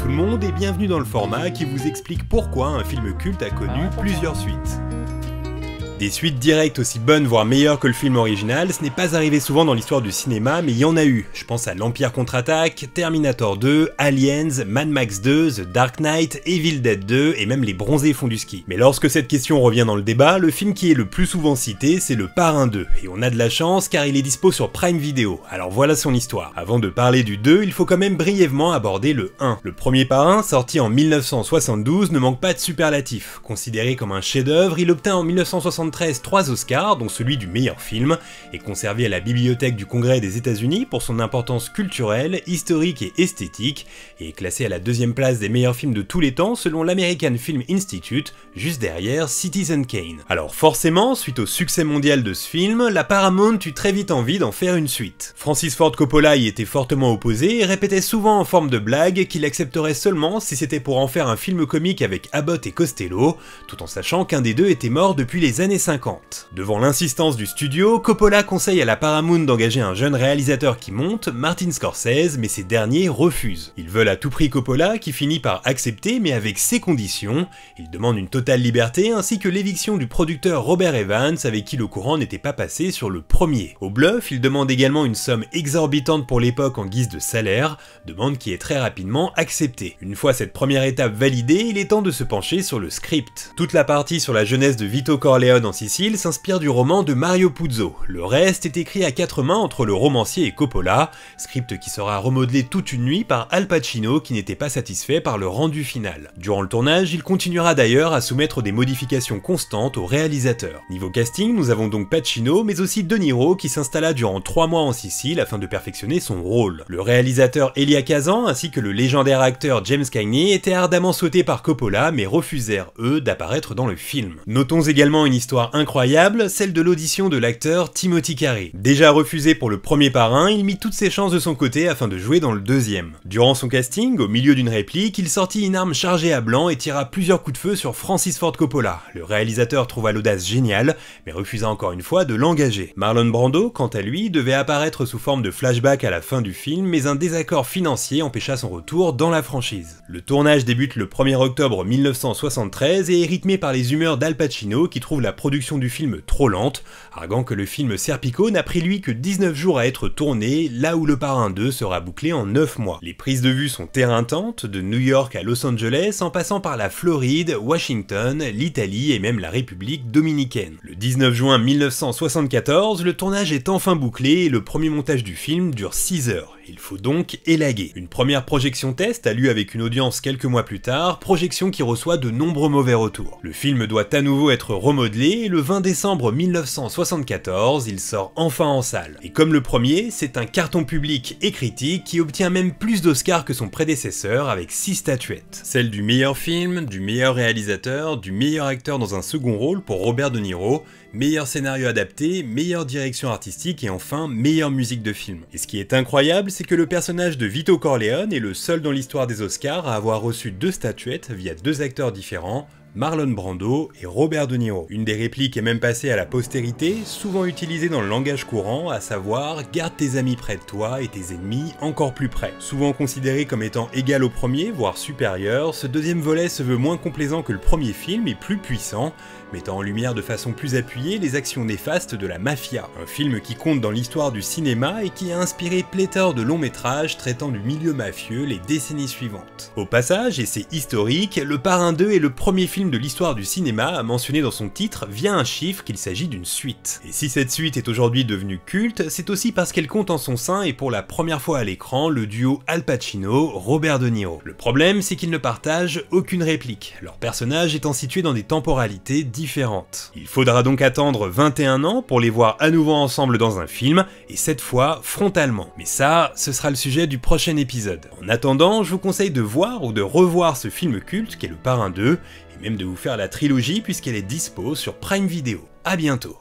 tout le monde et bienvenue dans le format qui vous explique pourquoi un film culte a connu plusieurs suites. Des suites directes aussi bonnes voire meilleures que le film original, ce n'est pas arrivé souvent dans l'histoire du cinéma, mais il y en a eu. Je pense à l'Empire contre-attaque, Terminator 2, Aliens, Mad Max 2, The Dark Knight, Evil Dead 2 et même Les Bronzés font du ski. Mais lorsque cette question revient dans le débat, le film qui est le plus souvent cité, c'est Le Parrain 2. Et on a de la chance car il est dispo sur Prime Video. Alors voilà son histoire. Avant de parler du 2, il faut quand même brièvement aborder le 1. Le premier Parrain, sorti en 1972, ne manque pas de superlatifs. Considéré comme un chef-d'œuvre, il obtint en 1973 3 Oscars, dont celui du meilleur film, et conservé à la Bibliothèque du Congrès des États-Unis pour son importance culturelle, historique et esthétique, et est classé à la 2e place des meilleurs films de tous les temps selon l'American Film Institute, juste derrière Citizen Kane. Alors forcément, suite au succès mondial de ce film, la Paramount eut très vite envie d'en faire une suite. Francis Ford Coppola y était fortement opposé et répétait souvent en forme de blague qu'il accepterait seulement si c'était pour en faire un film comique avec Abbott et Costello, tout en sachant qu'un des deux était mort depuis les années 50. Devant l'insistance du studio, Coppola conseille à la Paramount d'engager un jeune réalisateur qui monte, Martin Scorsese, mais ces derniers refusent. Ils veulent à tout prix Coppola, qui finit par accepter mais avec ses conditions. Ils demandent une totale liberté ainsi que l'éviction du producteur Robert Evans avec qui le courant n'était pas passé sur le premier. Au bluff, ils demandent également une somme exorbitante pour l'époque en guise de salaire, demande qui est très rapidement acceptée. Une fois cette première étape validée, il est temps de se pencher sur le script. Toute la partie sur la jeunesse de Vito Corleone en Sicile s'inspire du roman de Mario Puzo. Le reste est écrit à 4 mains entre le romancier et Coppola, script qui sera remodelé toute une nuit par Al Pacino qui n'était pas satisfait par le rendu final. Durant le tournage, il continuera d'ailleurs à soumettre des modifications constantes au réalisateur. Niveau casting, nous avons donc Pacino, mais aussi De Niro qui s'installa durant 3 mois en Sicile afin de perfectionner son rôle. Le réalisateur Elia Kazan ainsi que le légendaire acteur James Cagney étaient ardemment souhaités par Coppola mais refusèrent, eux, d'apparaître dans le film. Notons également une histoire incroyable, celle de l'audition de l'acteur Timothy Carey. Déjà refusé pour le premier Parrain, il mit toutes ses chances de son côté afin de jouer dans le deuxième. Durant son casting, au milieu d'une réplique, il sortit une arme chargée à blanc et tira plusieurs coups de feu sur Francis Ford Coppola. Le réalisateur trouva l'audace géniale, mais refusa encore une fois de l'engager. Marlon Brando, quant à lui, devait apparaître sous forme de flashback à la fin du film, mais un désaccord financier empêcha son retour dans la franchise. Le tournage débute le 1er octobre 1973 et est rythmé par les humeurs d'Al Pacino qui trouve la production du film trop lente, arguant que le film Serpico n'a pris lui que 19 jours à être tourné, là où Le Parrain 2 sera bouclé en 9 mois. Les prises de vue sont éreintantes, de New York à Los Angeles, en passant par la Floride, Washington, l'Italie et même la République dominicaine. Le 19 juin 1974, le tournage est enfin bouclé et le premier montage du film dure 6 heures. Il faut donc élaguer. Une première projection test a lieu avec une audience quelques mois plus tard, projection qui reçoit de nombreux mauvais retours. Le film doit à nouveau être remodelé et le 20 décembre 1974, il sort enfin en salle. Et comme le premier, c'est un carton public et critique qui obtient même plus d'Oscars que son prédécesseur avec 6 statuettes. Celle du meilleur film, du meilleur réalisateur, du meilleur acteur dans un second rôle pour Robert De Niro, meilleur scénario adapté, meilleure direction artistique et enfin meilleure musique de film. Et ce qui est incroyable, c'est que le personnage de Vito Corleone est le seul dans l'histoire des Oscars à avoir reçu 2 statuettes via 2 acteurs différents, Marlon Brando et Robert De Niro. Une des répliques est même passée à la postérité, souvent utilisée dans le langage courant, à savoir « garde tes amis près de toi et tes ennemis encore plus près ». Souvent considéré comme étant égal au premier, voire supérieur, ce deuxième volet se veut moins complaisant que le premier film et plus puissant, mettant en lumière de façon plus appuyée les actions néfastes de la mafia. Un film qui compte dans l'histoire du cinéma et qui a inspiré pléthore de longs métrages traitant du milieu mafieux les décennies suivantes. Au passage, et c'est historique, Le Parrain 2 est le premier film de l'histoire du cinéma à mentionner dans son titre via un chiffre qu'il s'agit d'une suite. Et si cette suite est aujourd'hui devenue culte, c'est aussi parce qu'elle compte en son sein et pour la première fois à l'écran le duo Al Pacino-Robert De Niro. Le problème, c'est qu'ils ne partagent aucune réplique, leur personnage étant situé dans des temporalités différentes. Il faudra donc attendre 21 ans pour les voir à nouveau ensemble dans un film, et cette fois frontalement. Mais ça, ce sera le sujet du prochain épisode. En attendant, je vous conseille de voir ou de revoir ce film culte qu'est Le Parrain 2, et même de vous faire la trilogie puisqu'elle est dispo sur Prime Video. À bientôt.